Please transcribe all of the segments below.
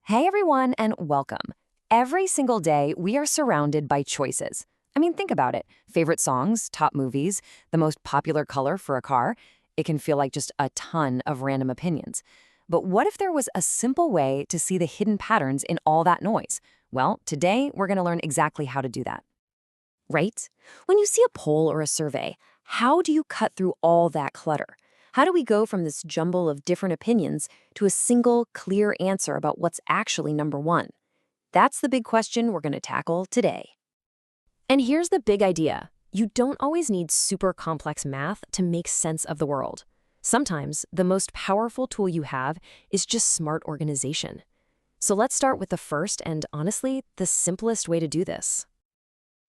Hey everyone, and welcome. Every single day, we are surrounded by choices. I mean, think about it. Favorite songs, top movies, the most popular color for a car. It can feel like just a ton of random opinions. But what if there was a simple way to see the hidden patterns in all that noise? Well, today, we're going to learn exactly how to do that. Right? When you see a poll or a survey, how do you cut through all that clutter? How do we go from this jumble of different opinions to a single, clear answer about what's actually number one? That's the big question we're going to tackle today. And here's the big idea. You don't always need super complex math to make sense of the world. Sometimes the most powerful tool you have is just smart organization. So let's start with the first and, honestly, the simplest way to do this.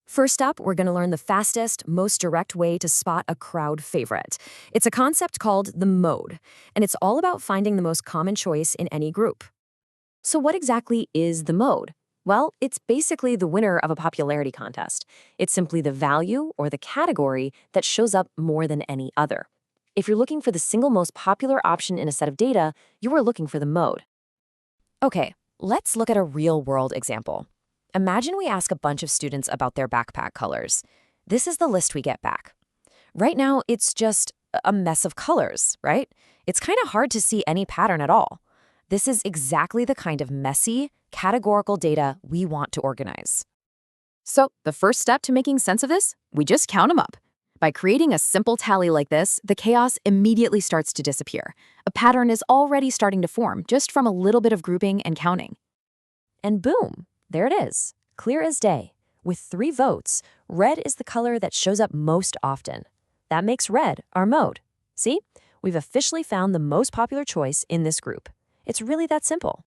First up, we're going to learn the fastest, most direct way to spot a crowd favorite. It's a concept called the mode, and it's all about finding the most common choice in any group. So what exactly is the mode? Well, it's basically the winner of a popularity contest. It's simply the value or the category that shows up more than any other. If you're looking for the single most popular option in a set of data, you are looking for the mode. Okay, let's look at a real-world example. Imagine we ask a bunch of students about their backpack colors. This is the list we get back. Right now, it's just a mess of colors, right? It's kind of hard to see any pattern at all. This is exactly the kind of messy, categorical data we want to organize. So, the first step to making sense of this? We just count them up. By creating a simple tally like this, the chaos immediately starts to disappear. A pattern is already starting to form just from a little bit of grouping and counting. And boom! There it is, clear as day. With 3 votes, red is the color that shows up most often. That makes red our mode. See? We've officially found the most popular choice in this group. It's really that simple.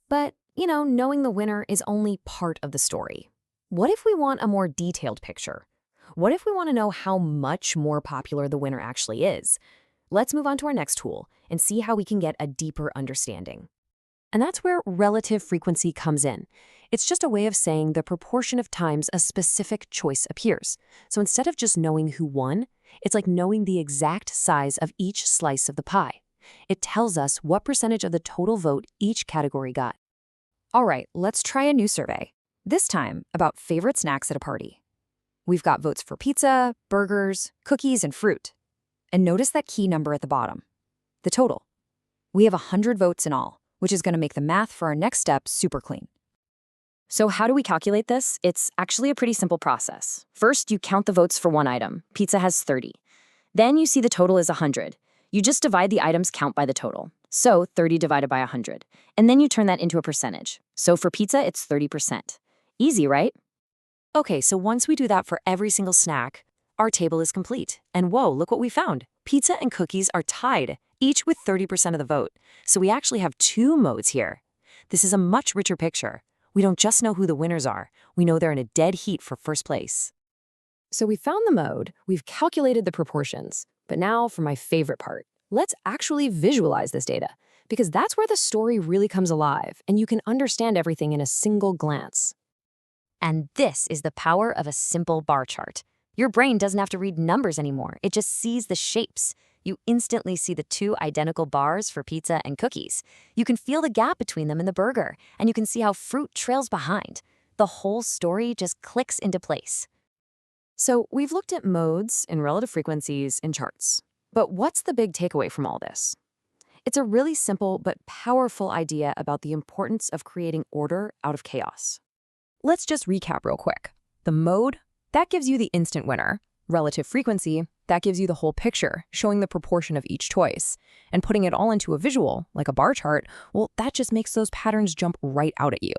But, knowing the winner is only part of the story. What if we want a more detailed picture? What if we want to know how much more popular the winner actually is? Let's move on to our next tool and see how we can get a deeper understanding. And that's where relative frequency comes in. It's just a way of saying the proportion of times a specific choice appears. So instead of just knowing who won, it's like knowing the exact size of each slice of the pie. It tells us what percentage of the total vote each category got. All right, let's try a new survey. This time about favorite snacks at a party. We've got votes for pizza, burgers, cookies, and fruit. And notice that key number at the bottom, the total. We have 100 votes in all, which is going to make the math for our next step super clean. So how do we calculate this? It's actually a pretty simple process. First, you count the votes for one item. Pizza has 30. Then you see the total is 100. You just divide the item's count by the total. So 30 divided by 100. And then you turn that into a percentage. So for pizza, it's 30%. Easy, right? Okay, so once we do that for every single snack, our table is complete. And whoa, look what we found. Pizza and cookies are tied, each with 30% of the vote. So we actually have 2 modes here. This is a much richer picture. We don't just know who the winners are. We know they're in a dead heat for first place. So we found the mode, we've calculated the proportions. But now for my favorite part. Let's actually visualize this data, because that's where the story really comes alive, and you can understand everything in a single glance. And this is the power of a simple bar chart. Your brain doesn't have to read numbers anymore. It just sees the shapes. You instantly see the 2 identical bars for pizza and cookies. You can feel the gap between them in the burger, and you can see how fruit trails behind. The whole story just clicks into place. So we've looked at modes and relative frequencies in charts. But what's the big takeaway from all this? It's a really simple but powerful idea about the importance of creating order out of chaos. Let's just recap real quick. The mode, that gives you the instant winner. Relative frequency, that gives you the whole picture, showing the proportion of each choice. And putting it all into a visual, like a bar chart, well, that just makes those patterns jump right out at you.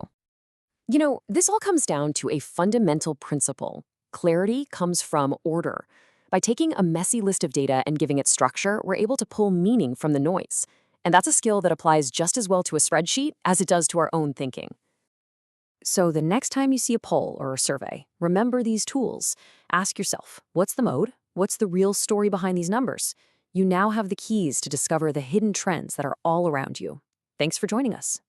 This all comes down to a fundamental principle. Clarity comes from order. By taking a messy list of data and giving it structure, we're able to pull meaning from the noise. And that's a skill that applies just as well to a spreadsheet as it does to our own thinking. So the next time you see a poll or a survey, remember these tools. Ask yourself, what's the mode? What's the real story behind these numbers? You now have the keys to discover the hidden trends that are all around you. Thanks for joining us.